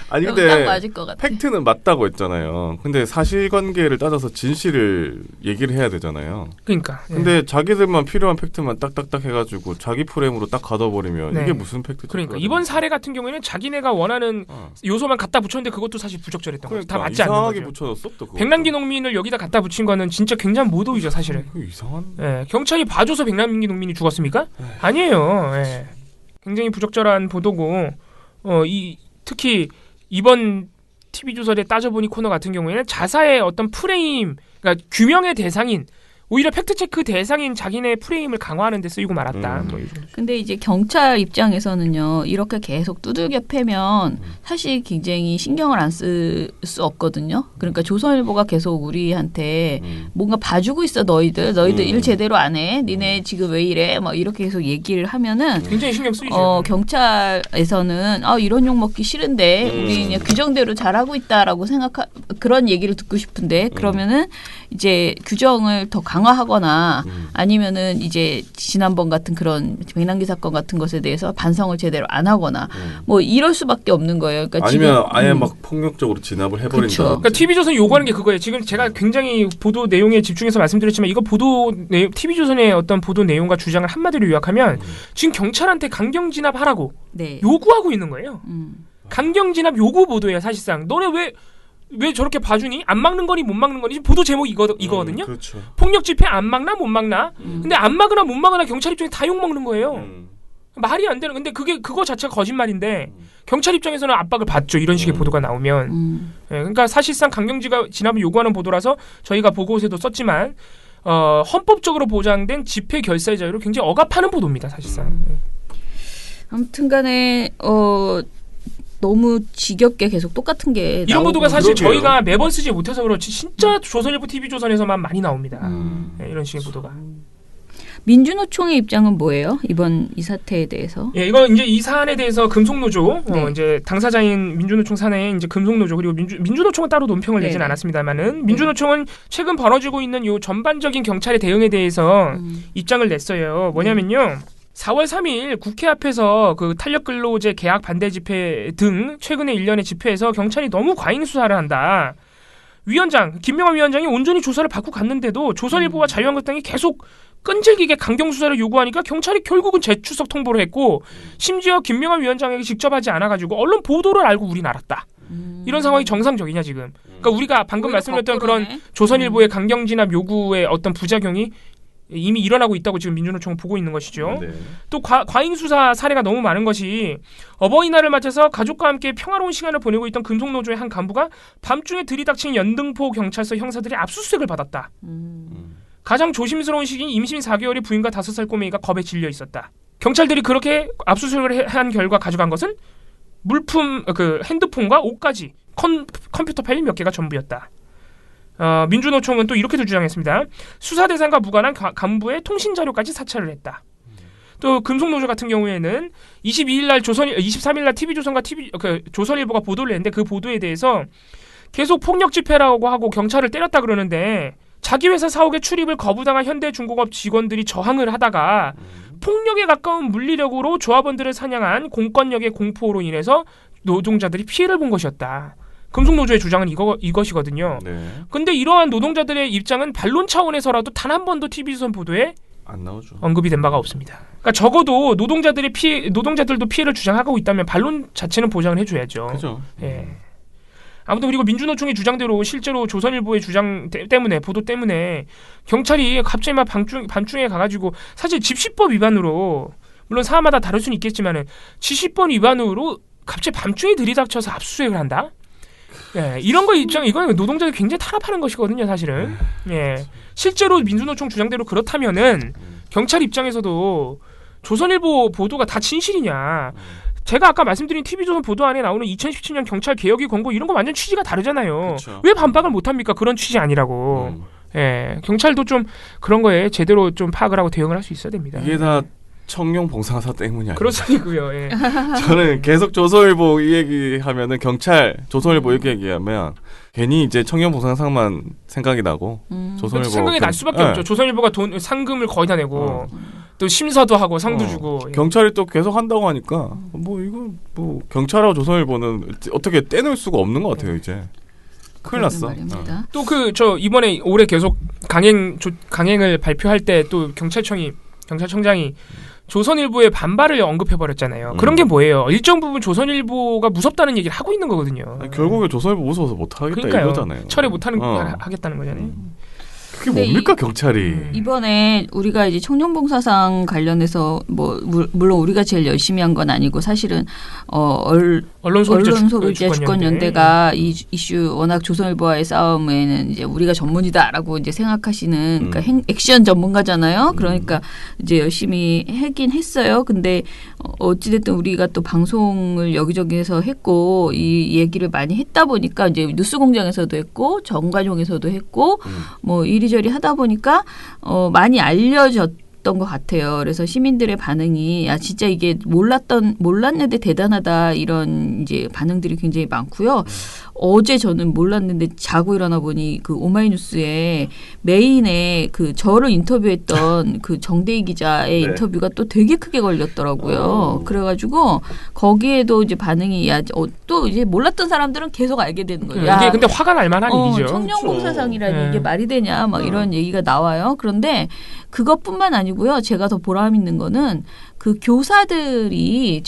아니 딱 근데 맞을 것 같아. 팩트는 맞다고 했잖아요. 근데 사실관계를 따져서 진실을 얘기를 해야 되잖아요. 그러니까. 근데 자기들만 필요한 팩트만 딱딱딱 해가지고 자기 프레임으로 딱 가둬버리면 네. 이게 무슨 팩트? 그러니까 이번 사례 같은 경우에는 자기네가 원하는 요소만 갖다 붙였는데 그것도 사실 부적절했던 거죠. 다 맞지 않는 거죠. 이상하게 붙여줬어 또. 백남기 농민을 여기다 갖다 붙인 거는 진짜 굉장히 모독이죠 사실은. 이상한. 예, 경찰이 봐줘서 백남기 농민이 죽었습니까? 아니에요. 예. 굉장히 부적절한 보도고 특히 이번 TV조선의 따져보니 코너 같은 경우에는 자사의 어떤 프레임, 그러니까 규명의 대상인 오히려 팩트체크 대상인 자기네 프레임을 강화하는 데 쓰이고 말았다. 뭐 근데 이제 경찰 입장에서는요. 이렇게 계속 두들겨 패면 사실 굉장히 신경을 안 쓸 수 없거든요. 그러니까 조선일보가 계속 우리한테 뭔가 봐주고 있어 너희들 일 제대로 안 해. 니네 지금 왜 이래? 막 이렇게 계속 얘기를 하면은 굉장히 신경 쓰이죠. 경찰에서는 이런 욕 먹기 싫은데 우리 그냥 규정대로 잘하고 있다라고 그런 얘기를 듣고 싶은데 그러면은 이제 규정을 더 강화하거나 아니면은 이제 지난번 같은 그런 백남기 사건 같은 것에 대해서 반성을 제대로 안 하거나 뭐 이럴 수밖에 없는 거예요. 그러니까 아니면 지금, 아예 막 폭력적으로 진압을 해버린다. 그렇죠. 그러니까 TV조선이 요구하는 게 그거예요. 지금 제가 굉장히 보도 내용에 집중해서 말씀드렸지만 이거 TV조선의 어떤 보도 내용과 주장을 한마디로 요약하면 지금 경찰한테 강경 진압하라고 요구하고 있는 거예요. 강경 진압 요구 보도예요. 사실상 너네 왜 저렇게 봐주니? 안 막는 거니 못 막는 거니? 보도 제목이 이거거든요. 그렇죠. 폭력 집회 안 막나 못 막나? 근데 안 막으나 못 막으나 경찰 입장에 다 욕먹는 거예요. 말이 안 되는. 근데 그거 자체가 거짓말인데 경찰 입장에서는 압박을 받죠. 이런 식의 보도가 나오면. 그러니까 사실상 강경 진압을 요구하는 보도라서 저희가 보고서에도 썼지만 헌법적으로 보장된 집회 결사의 자유를 굉장히 억압하는 보도입니다. 사실상. 아무튼간에 너무 지겹게 계속 똑같은 게 이런 보도가 사실 그러게요. 저희가 매번 쓰지 못해서 그렇지 진짜 조선일보 TV조선에서만 많이 나옵니다. 이런 식의 보도가. 민주노총의 입장은 뭐예요? 이번 이 사태에 대해서? 예, 이거 이제 이 사안에 대해서 금속노조, 이제 당사자인 민주노총 산하에 이제 금속노조 그리고 민주노총은 따로 논평을 내진 않았습니다만은 민주노총은 최근 벌어지고 있는 요 전반적인 경찰의 대응에 대해서 입장을 냈어요. 뭐냐면요. 4월 3일 국회 앞에서 그 탄력근로제 계약 반대 집회 등 최근의 일련의 집회에서 경찰이 너무 과잉 수사를 한다. 김명환 위원장이 온전히 조사를 받고 갔는데도 조선일보와 자유한국당이 계속 끈질기게 강경 수사를 요구하니까 경찰이 결국은 재출석 통보를 했고 심지어 김명환 위원장에게 직접 하지 않아가지고 언론 보도를 알고 우린 알았다. 이런 상황이 정상적이냐 지금. 그러니까 우리가 방금 말씀드렸던 그런 조선일보의 강경 진압 요구의 어떤 부작용이 이미 일어나고 있다고 지금 민주노총은 보고 있는 것이죠. 네. 또 과잉 수사 사례가 너무 많은 것이 어버이날을 맞춰서 가족과 함께 평화로운 시간을 보내고 있던 금속노조의 한 간부가 밤중에 들이닥친 연등포 경찰서 형사들의 압수수색을 받았다. 가장 조심스러운 시기인 임신 4개월의 부인과 5살 꼬맹이가 겁에 질려 있었다. 경찰들이 그렇게 압수수색을 한 결과 가져간 것은 물품, 핸드폰과 옷까지 컴퓨터 파일 몇 개가 전부였다. 민주노총은 또 이렇게도 주장했습니다. 수사 대상과 무관한 간부의 통신 자료까지 사찰을 했다. 또 금속노조 같은 경우에는 23일 날 TV조선과 조선일보가 보도를 했는데 그 보도에 대해서 계속 폭력 집회라고 하고 경찰을 때렸다 그러는데 자기 회사 사옥에 출입을 거부당한 현대중공업 직원들이 저항을 하다가 폭력에 가까운 물리력으로 조합원들을 사냥한 공권력의 공포로 인해서 노동자들이 피해를 본 것이었다. 금속노조의 주장은 이것이거든요. 근데 이러한 노동자들의 입장은 반론 차원에서라도 단 한 번도 TV조선 보도에 안 나오죠. 언급이 된 바가 없습니다. 그러니까 적어도 노동자들도 피해를 주장하고 있다면 반론 자체는 보장을 해줘야죠. 그죠. 예. 아무튼 그리고 민주노총의 주장대로 실제로 조선일보의 주장 때문에 보도 때문에 경찰이 갑자기 막 밤중에 가가지고 사실 집시법 위반으로 물론 사안마다 다를 수는 있겠지만은 집시법 위반으로 갑자기 밤중에 들이닥쳐서 압수수색을 한다. 예, 이런 거 이건 노동자들이 굉장히 탄압하는 것이거든요, 사실은. 예, 실제로 민주노총 주장대로 그렇다면은 경찰 입장에서도 조선일보 보도가 다 진실이냐? 제가 아까 말씀드린 TV조선 보도 안에 나오는 2017년 경찰 개혁의 권고 이런 거 완전 취지가 다르잖아요. 그쵸. 왜 반박을 못합니까? 그런 취지 아니라고. 예, 경찰도 좀 그런 거에 제대로 좀 파악을 하고 대응을 할 수 있어야 됩니다. 이게 다 청룡 봉사사 때문이 아니에요. 그렇습니고요. 예. 저는 계속 조선일보 이 얘기하면은 조선일보 얘기하면 괜히 이제 청룡 봉사상만 생각이 나고 조선일보 생각이 날 수밖에 없죠. 조선일보가 상금을 거의 다 내고 또 심사도 하고 상도 주고 경찰이 또 계속 한다고 하니까 이거 경찰하고 조선일보는 어떻게 떼놓을 수가 없는 것 같아요 이제. 큰일 났어. 또 이번에 올해 계속 강행을 발표할 때 또 경찰청장이 조선일보의 반발을 언급해버렸잖아요. 그런 게 뭐예요? 일정 부분 조선일보가 무섭다는 얘기를 하고 있는 거거든요. 결국에 조선일보 무서워서 못하겠다 이거잖아요. 철회 하겠다는 거잖아요. 그게 뭡니까 경찰이? 이번에 우리가 이제 청룡봉사상 관련해서 물론 우리가 제일 열심히 한 건 아니고 사실은 언론소비자 주권연대가 이 이슈 워낙 조선일보와의 싸움에는 이제 우리가 전문이다라고 이제 생각하시는 그러니까 액션 전문가잖아요. 그러니까 이제 열심히 하긴 했어요. 근데 어찌됐든 우리가 또 방송을 여기저기에서 했고 이 얘기를 많이 했다 보니까 이제 뉴스공장에서도 했고 정관용에서도 했고 뭐 이리저리 하다 보니까 많이 알려졌던 것 같아요. 그래서 시민들의 반응이 야 진짜 이게 몰랐는데 대단하다 이런 이제 반응들이 굉장히 많고요. 어제 저는 몰랐는데 자고 일어나 보니 그 오마이뉴스에 메인에 그 저를 인터뷰했던 그 정대희 기자의 인터뷰가 또 되게 크게 걸렸더라고요. 그래가지고 거기에도 이제 반응이 또 이제 몰랐던 사람들은 계속 알게 되는 거예요. 이게 근데 화가 날 만한 일이죠. 청룡봉사상이라니 이게 말이 되냐 막 이런 얘기가 나와요. 그런데 그것뿐만 아니고요. 제가 더 보람 있는 거는 그 교사들이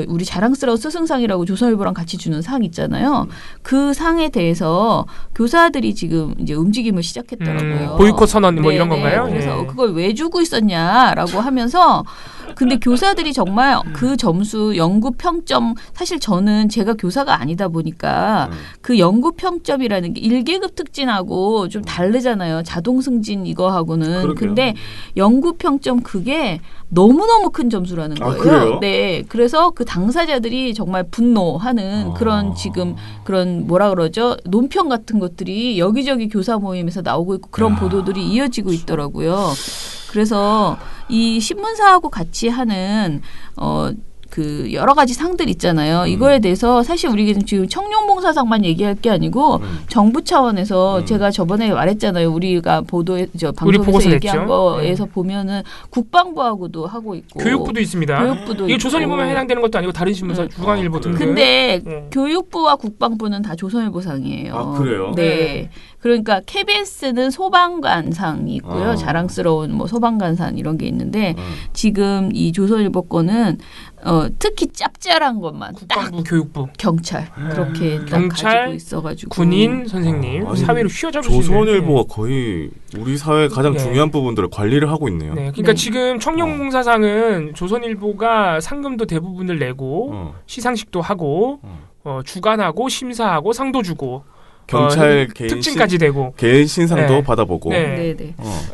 우리 자랑스러운 스승상이라고 조선일보랑 같이 주는 상 있잖아요. 그 상에 대해서 교사들이 지금 이제 움직임을 시작했더라고요. 보이콧 선언 뭐 이런 건가요? 그래서 그걸 왜 주고 있었냐라고 하면서 근데 교사들이 정말 그 점수 연구 평점 사실 저는 제가 교사가 아니다 보니까 그 연구 평점이라는 게 1계급 특진하고 좀 다르잖아요. 자동 승진 이거하고는. 그러게요. 근데 연구 평점 그게 너무너무 큰 점수라는 거예요. 그래요? 네. 그래서 그 당사자들이 정말 분노하는 그런 지금 그런 뭐라 그러죠? 논평 같은 것들이 여기저기 교사 모임에서 나오고 있고 그런 보도들이 이어지고 있더라고요. 그래서 이 신문사하고 같이 하는 그 여러 가지 상들 있잖아요. 이거에 대해서 사실 우리가 지금 청룡봉사상만 얘기할 게 아니고 정부 차원에서 제가 저번에 말했잖아요. 우리가 방송에서 얘기한 거에서 보면은 국방부하고도 하고 있고 교육부도 있습니다. 교육부도 이게 조선일보만 해당되는 것도 아니고 다른 신문사 중앙일보 등등. 근데 교육부와 국방부는 다 조선일보상이에요. 아, 그래요? 네. 그러니까 KBS는 소방관상이 있고요. 자랑스러운 뭐 소방관상 이런 게 있는데 지금 이 조선일보 거는 특히 짭짤한 것만 국방부, 교육부, 경찰 그렇게 경찰, 가지고 있어가지고 군인, 선생님 사회로 휘어잡을 수 있는. 조선일보가 거의 우리 사회 가장 중요한 부분들을 관리를 하고 있네요. 네, 그러니까 지금 청룡봉사상은 조선일보가 상금도 대부분을 내고 시상식도 하고 주관하고 심사하고 상도 주고. 경찰 특징까지 되고 개인 신상도 받아보고. 네.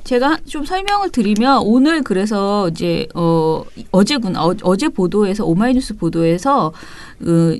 제가 좀 설명을 드리면 오늘 그래서 이제 어제 보도에서 오마이뉴스 보도에서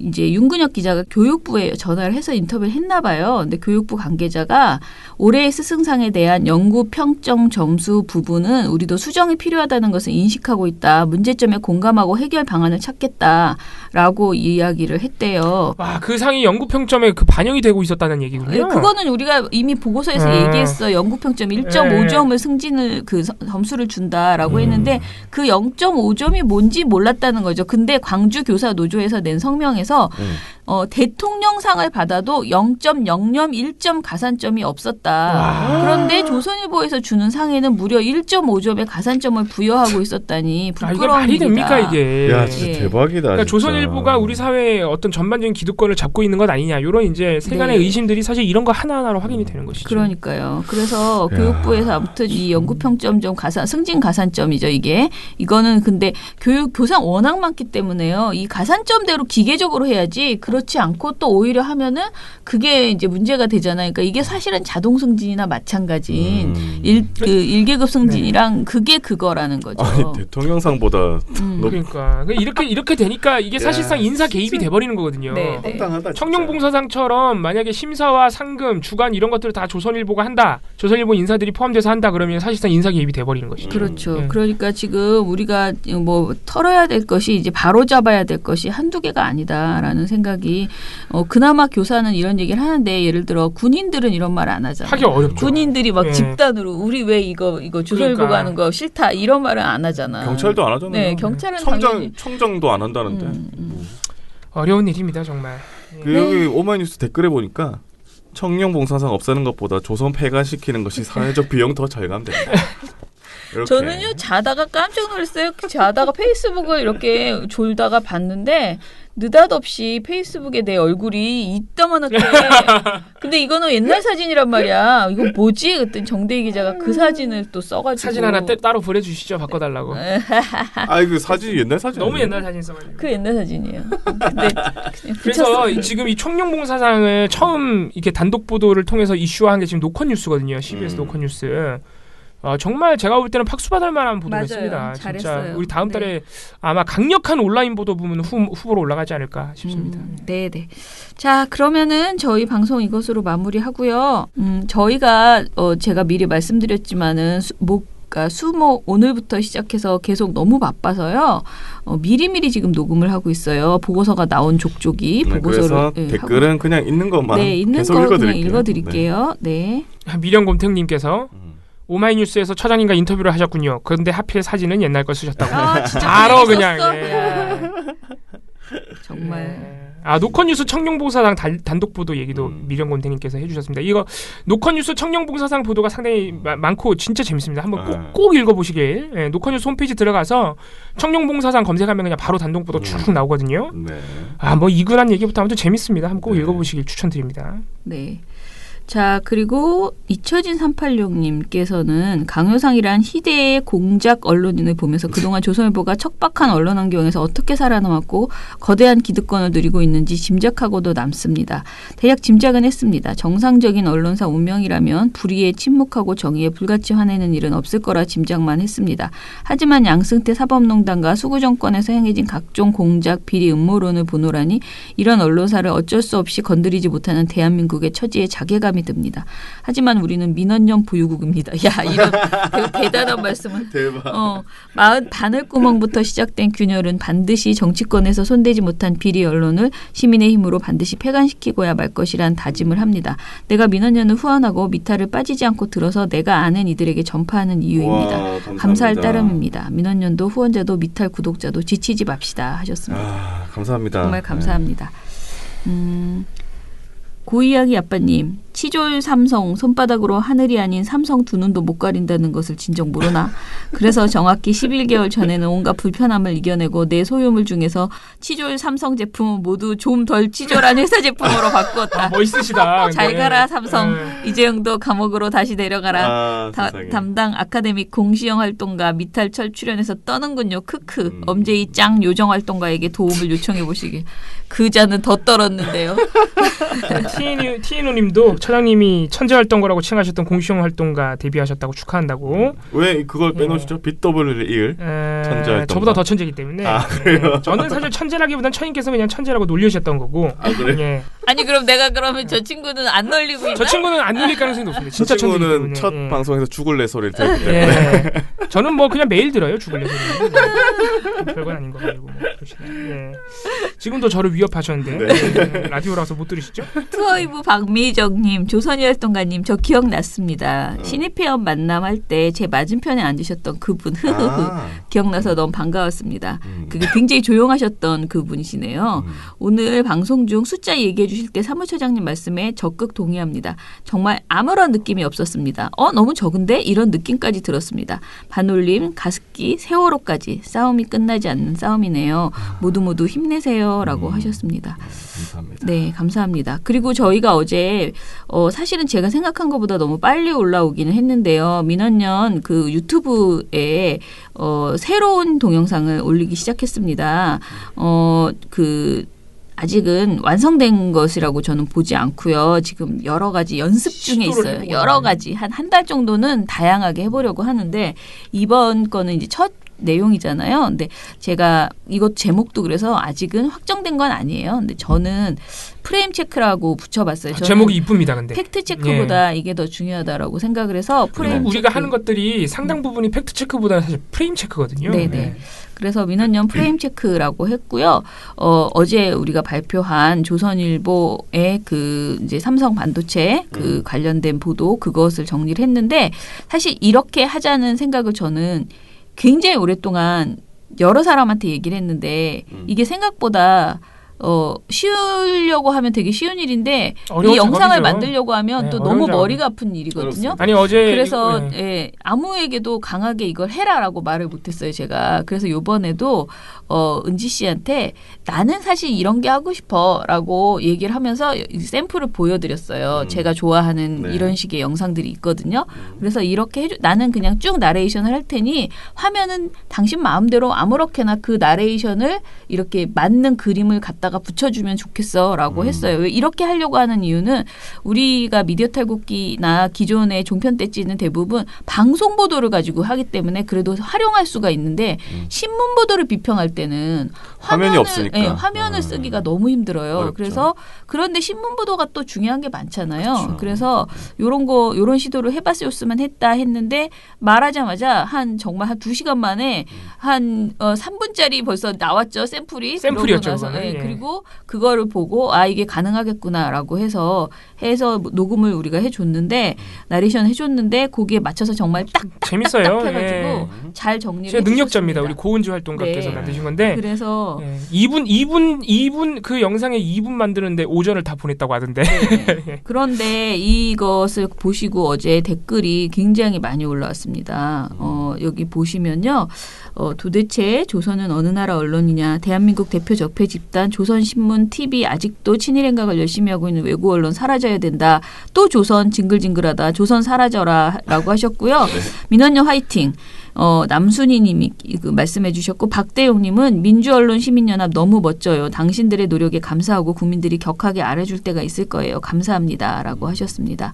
이제 윤근혁 기자가 교육부에 전화를 해서 인터뷰를 했나 봐요. 근데 교육부 관계자가 올해의 스승상에 대한 연구 평점 점수 부분은 우리도 수정이 필요하다는 것을 인식하고 있다. 문제점에 공감하고 해결 방안을 찾겠다라고 이야기를 했대요. 와, 그 상이 연구 평점에 그 반영이 되고 있었다는 얘기군요. 네, 그거는 우리가 이미 보고서에서 얘기했어. 연구 평점 1.5점을 승진을 그 점수를 준다라고 했는데 그 0.5점이 뭔지 몰랐다는 거죠. 근데 광주 교사 노조에서 낸 성명에서 대통령상을 받아도 0.001점 가산점이 없었다. 그런데 조선일보에서 주는 상에는 무려 1.5점의 가산점을 부여하고 있었다니 부끄러운 이게 말이 됩니까 이게? 야, 진짜 대박이다. 그러니까 진짜. 조선일보가 우리 사회의 어떤 전반적인 기득권을 잡고 있는 것 아니냐. 이런 이제 세간의 의심들이 사실 이런 거 하나하나로 확인이 되는 것이죠. 그러니까요. 그래서 교육부에서 아무튼 이 연구평점 좀 승진 가산점이죠. 이거는 근데 교상 워낙 많기 때문에요. 이 가산점대로 기계적으로 해야지. 그렇지 않고 또 오히려 하면은 그게 이제 문제가 되잖아요. 그러니까 이게 사실은 자동 승진이나 마찬가지인 1계급 승진이랑 그게 그거라는 거죠. 아니, 대통령상보다 그러니까 이렇게 되니까 이게 사실상 인사 개입이 돼버리는 거거든요. 황당하다. 청룡봉사상처럼 만약에 심사와 상금, 주관 이런 것들을 다 조선일보가 한다. 조선일보 인사들이 포함돼서 한다. 그러면 사실상 인사 개입이 돼버리는 것이죠. 그렇죠. 그러니까 지금 우리가 뭐 털어야 될 것이 이제 바로 잡아야 될 것이 한두 개가 아니다라는 생각이 그나마 교사는 이런 얘기를 하는데 예를 들어 군인들은 이런 말 안 하잖아요. 하기 어렵죠. 군인들이 막 집단으로 우리 왜 이거 조선일보 가는 거 싫다 이런 말은 안 하잖아. 경찰도 안 하잖아요. 네, 경찰은 청정도 안 한다는데. 어려운 일입니다 정말. 여기 오마이뉴스 댓글에 보니까 청룡봉사상 없애는 것보다 조선 폐간시키는 것이 사회적 비용 더 절감된다. 이렇게. 저는요 자다가 깜짝 놀랐어요. 자다가 페이스북을 이렇게 졸다가 봤는데 느닷없이 페이스북에 내 얼굴이 이따만하게. 근데 이거는 옛날 사진이란 말이야. 이거 뭐지? 그랬더니 정대희 기자가 그 사진을 또 써가지고 사진 하나 따로 보내주시죠. 바꿔달라고. 그 사진이 옛날 사진 너무 옛날 사진 써가지고. 그 옛날 사진이에요. 근데 그래서 지금 이 청룡봉사상을 처음 이렇게 단독 보도를 통해서 이슈화한 게 지금 노컷뉴스거든요. CBS 노컷뉴스. 정말 제가 볼 때는 박수 받을 만한 보도였습니다. 진짜 잘했어요. 우리 다음 달에 아마 강력한 온라인 보도 부문 후보로 올라가지 않을까 싶습니다. 네. 자, 그러면은 저희 방송 이것으로 마무리하고요. 저희가 제가 미리 말씀드렸지만은 수목 오늘부터 시작해서 계속 너무 바빠서요. 미리미리 지금 녹음을 하고 있어요. 보고서가 나온 족족이 보고서를 그래서 댓글은 그냥 있는 것만 있는 계속 거 그냥 읽어드릴게요. 읽어드릴게요. 네. 미령곰탱님께서 오마이뉴스에서 처장님과 인터뷰를 하셨군요. 그런데 하필 사진은 옛날 거 쓰셨다고. 진짜 바로 그냥. 정말. 노컷뉴스 청룡봉사상 단독 보도 얘기도 미령곰탱님께서 해주셨습니다. 이거 노컷뉴스 청룡봉사상 보도가 상당히 많고 진짜 재밌습니다. 한번 꼭 읽어보시길. 노컷뉴스 홈페이지 들어가서 청룡봉사상 검색하면 그냥 바로 단독 보도 쭉 나오거든요. 네. 뭐 이근한 얘기부터 아무튼 재밌습니다. 한번 꼭 읽어보시길 추천드립니다. 네. 자, 그리고 이처진 386님께서는 강효상이란 희대의 공작 언론인을 보면서 그동안 조선일보가 척박한 언론 환경에서 어떻게 살아남았고 거대한 기득권을 누리고 있는지 짐작하고도 남습니다. 대략 짐작은 했습니다. 정상적인 언론사 운명이라면 불의에 침묵하고 정의에 불같이 화내는 일은 없을 거라 짐작만 했습니다. 하지만 양승태 사법농단과 수구정권에서 행해진 각종 공작, 비리, 음모론을 보노라니 이런 언론사를 어쩔 수 없이 건드리지 못하는 대한민국의 처지에 자괴감 듭니다. 하지만 우리는 민원연 보유국입니다. 야, 이런 대단한 말씀을. 대박. 바늘구멍부터 시작된 균열은 반드시 정치권에서 손대지 못한 비리 언론을 시민의 힘으로 반드시 폐간시키고야 말 것이란 다짐을 합니다. 내가 민원연을 후원하고 미탈을 빠지지 않고 들어서 내가 아는 이들에게 전파하는 이유입니다. 와, 감사할 따름입니다. 민원연도 후원자도 미탈 구독자도 지치지 맙시다 하셨습니다. 감사합니다. 정말 감사합니다. 고이야기 아빠님, 치졸 삼성, 손바닥으로 하늘이 아닌 삼성 두 눈도 못 가린다는 것을 진정 모르나? 그래서 정확히 11개월 전에는 온갖 불편함을 이겨내고 내 소유물 중에서 치졸 삼성 제품은 모두 좀 덜 치졸한 회사 제품으로 바꾸었다. 멋있으시다. 잘 가라 삼성. 이재용도 감옥으로 다시 내려가라. 담당 아카데믹 공시영 활동가 미탈철 출연해서 떠는군요. 크크. 엄제이 짱 요정 활동가에게 도움을 요청해 보시길. 그 자는 더 떨었는데요. 티에노님도 처장님이 천재활동가라고 칭하셨던 공시영 활동가 데뷔하셨다고 축하한다고. 왜 그걸 빼놓으시죠? BWR 천재활동가. 저보다 더 천재이기 때문에. 그래요? 저는 사실 천재라기보단 처님께서 그냥 천재라고 놀리셨던 거고. 그래? 아니 그럼 내가 그러면 저 친구는 안 놀리고 있나? 저 친구는 안 놀릴 가능성이 높습니다. 진짜 저 친구는 천재이기 때문에. 첫 방송에서 죽을래 소리를 들었기 때문에. 저는 뭐 그냥 매일 들어요. 죽을래 소리. 별건 아닌 거 가지고. 지금도 저를 위협하셨는데 라디오라서 못 들으시죠? 투어이브 박미정님, 조선희 활동가님, 저 기억났습니다. 신입회원 만남할 때 제 맞은편에 앉으셨던 그분, 기억나서 너무 반가웠습니다. 그게 굉장히 조용하셨던 그분이시네요. 오늘 방송 중 숫자 얘기해 주실 때 사무처장님 말씀에 적극 동의합니다. 정말 아무런 느낌이 없었습니다. 너무 적은데? 이런 느낌까지 들었습니다. 반올림, 가습기, 세월호까지 싸움이 끝나지 않는 싸움이네요. 모두 힘내세요 라고 하셨습니다. 감사합니다. 네, 감사합니다. 그리고 저희가 어제 사실은 제가 생각한 것보다 너무 빨리 올라오기는 했는데요. 민원연 그 유튜브에 새로운 동영상을 올리기 시작했습니다. 아직은 완성된 것이라고 저는 보지 않고요. 지금 여러 가지 연습 중에 있어요. 여러 가지 한 달 정도는 다양하게 해보려고 하는데 이번 거는 이제 첫 내용이잖아요. 근데 제가 이것 제목도 그래서 아직은 확정된 건 아니에요. 근데 저는 프레임 체크라고 붙여봤어요. 제목이 이쁩니다. 근데 팩트 체크보다 이게 더 중요하다라고 생각을 해서 프레임 우리가 체크. 하는 것들이 상당 부분이 팩트 체크보다는 사실 프레임 체크거든요. 네네. 그래서 민원연 프레임 체크라고 했고요. 어제 우리가 발표한 조선일보의 그 이제 삼성 반도체 그 관련된 보도 그것을 정리를 했는데 사실 이렇게 하자는 생각을 저는 굉장히 오랫동안 여러 사람한테 얘기를 했는데 이게 생각보다 쉬우려고 하면 되게 쉬운 일인데 어려운 이 영상을 작업이죠. 만들려고 하면 네, 또 어려운 너무 작업. 머리가 아픈 일이거든요. 아니 어제 그래서 네. 예, 아무에게도 강하게 이걸 해라라고 말을 못했어요 제가. 그래서 요번에도 은지 씨한테 나는 사실 이런 게 하고 싶어라고 얘기를 하면서 샘플을 보여드렸어요. 제가 좋아하는 네. 이런 식의 영상들이 있거든요. 그래서 이렇게 나는 그냥 쭉 나레이션을 할 테니 화면은 당신 마음대로 아무렇게나 그 나레이션을 이렇게 맞는 그림을 갖다가 붙여주면 좋겠어라고 했어요. 왜 이렇게 하려고 하는 이유는 우리가 미디어 탈곡기나 기존의 종편 떼찌는 대부분 방송 보도를 가지고 하기 때문에 그래도 활용할 수가 있는데 신문 보도를 비평할 때는 화면이 없으니까. 예, 화면을 쓰기가 너무 힘들어요. 어렵죠. 그래서 그런데 신문 보도가 또 중요한 게 많잖아요. 그렇죠. 그래서 요런 시도를 해봤으면 했다 했는데 말하자마자 정말 한 2시간 만에 한 3분짜리 벌써 나왔죠. 샘플이었죠, 그러고 나서, 그거는. 예. 그리고 그거를 보고 이게 가능하겠구나라고 해서 녹음을 우리가 해줬는데 나레이션 해줬는데 거기에 맞춰서 정말 재밌어요. 해가지고 예. 잘 정리를 제가 능력자입니다. 해주셨습니다. 우리 고은주 활동가께서 네. 만드신 건데 그래서 2분 그 영상에 2분 만드는데 오전을 다 보냈다고 하던데. 네. 그런데 이것을 보시고 어제 댓글이 굉장히 많이 올라왔습니다. 여기 보시면요. 도대체 조선은 어느 나라 언론이냐. 대한민국 대표 적폐 집단 조선신문 TV 아직도 친일 행각을 열심히 하고 있는 외국 언론 사라져야 된다. 또 조선 징글징글하다. 조선 사라져라 라고 하셨고요. 민원녀 화이팅. 남순희 님이 말씀해 주셨고 박대용 님은 민주언론 시민연합 너무 멋져요. 당신들의 노력에 감사하고 국민들이 격하게 알아줄 때가 있을 거예요. 감사합니다. 라고 하셨습니다.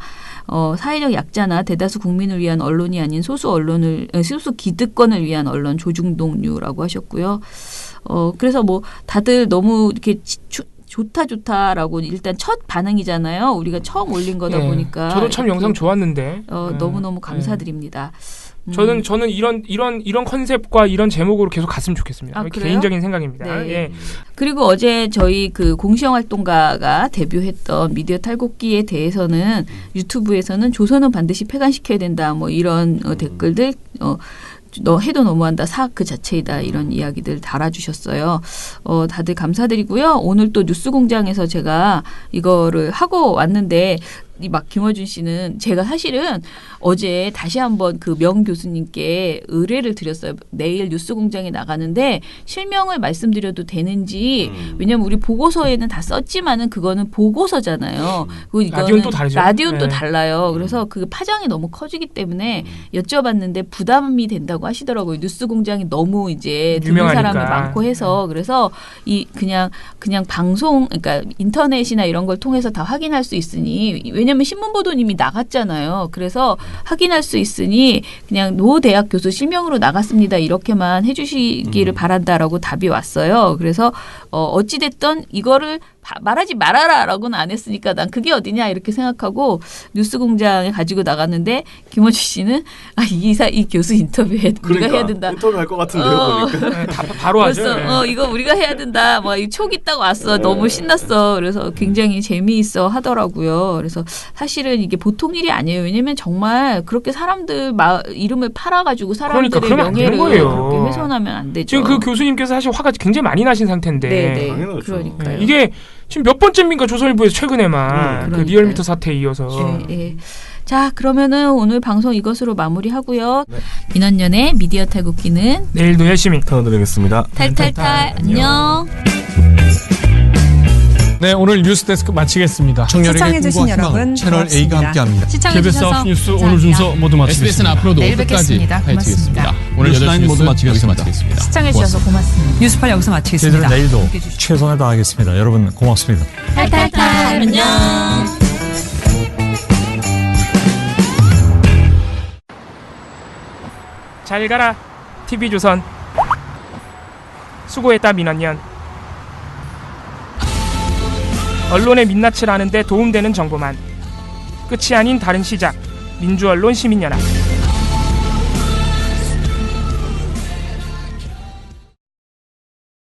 사회적 약자나 대다수 국민을 위한 언론이 아닌 소수 기득권을 위한 언론 조중동류라고 하셨고요. 그래서 뭐 다들 너무 이렇게 좋다라고 일단 첫 반응이잖아요. 우리가 처음 올린 거다 예. 보니까. 저도 참 영상 좋았는데. 너무너무 감사드립니다. 저는 이런 컨셉과 이런 제목으로 계속 갔으면 좋겠습니다. 그래요? 개인적인 생각입니다. 네. 예. 그리고 어제 저희 그 공시영 활동가가 데뷔했던 미디어 탈곡기에 대해서는 유튜브에서는 조선은 반드시 폐간시켜야 된다. 뭐 이런 댓글들 너 해도 너무한다. 사악 그 자체이다. 이런 이야기들 달아주셨어요. 다들 감사드리고요. 오늘 또 뉴스공장에서 제가 이거를 하고 왔는데 김어준 씨는 제가 사실은 어제 다시 한번 그 명 교수님께 의뢰를 드렸어요. 내일 뉴스공장에 나가는데 실명을 말씀드려도 되는지 왜냐면 우리 보고서에는 다 썼지만은 그거는 보고서잖아요. 그리고 이거는 라디오는 또 다르죠. 라디오는 또 네. 달라요. 그래서 그 파장이 너무 커지기 때문에 여쭤봤는데 부담이 된다고 하시더라고요. 뉴스공장이 너무 이제 듣는 유명하니까. 사람이 많고 해서 그래서 그냥 방송 그러니까 인터넷이나 이런 걸 통해서 다 확인할 수 있으니 왜냐면 신문 보도님이 나갔잖아요. 그래서 확인할 수 있으니 그냥 노 대학 교수 실명으로 나갔습니다. 이렇게만 해주시기를 바란다라고 답이 왔어요. 그래서 어찌 됐든 이거를 말하지 말아라라고는 안 했으니까 난 그게 어디냐 이렇게 생각하고 뉴스공장에 가지고 나갔는데 김어준 씨는 이 교수 인터뷰에 우리가 해야 된다. 인터뷰 할 것 같은데요. 보니까. 바로 하죠. 벌써 이거 우리가 해야 된다. 막 초기 딱 왔어. 너무 신났어. 그래서 굉장히 재미있어 하더라고요. 그래서 사실은 이게 보통 일이 아니에요. 왜냐면 정말 그렇게 사람들 이름을 팔아가지고 사람들의 그러면 안 되는 명예를 거예요. 그렇게 훼손하면 안 되죠. 지금 그 교수님께서 사실 화가 굉장히 많이 나신 상태인데 네, 그러니까요. 이게 지금 몇 번째입니까 조선일보에서 최근에만 그 그러니까요. 리얼미터 사태에 이어서 예. 자, 그러면은 오늘 방송 이것으로 마무리하고요. 민원연의 미디어 탈곡기는 내일도 열심히 전해드리겠습니다. 탈탈탈 안녕. 네, 오늘 뉴스데스크 마치겠습니다. 시청해주신 여러분 채널 A가 함께합니다. 시청해주셔서 뉴스 오늘 순서 모두 마치겠습니다. SBS는 앞으로도 내일 끝까지 뵙겠습니다. 파헤치겠습니다. 고맙습니다. 오늘 8시 모두 마치겠습니다. 시청해주셔서 고맙습니다. 뉴스팔 여기서 마치겠습니다. 저희들은 내일도 최선을 다하겠습니다. 여러분 고맙습니다. 탈탈탈 안녕. 잘 가라 TV조선. 수고했다 민원연. 언론의 민낯을 아는데 도움되는 정보만. 끝이 아닌 다른 시작. 민주언론 시민연합.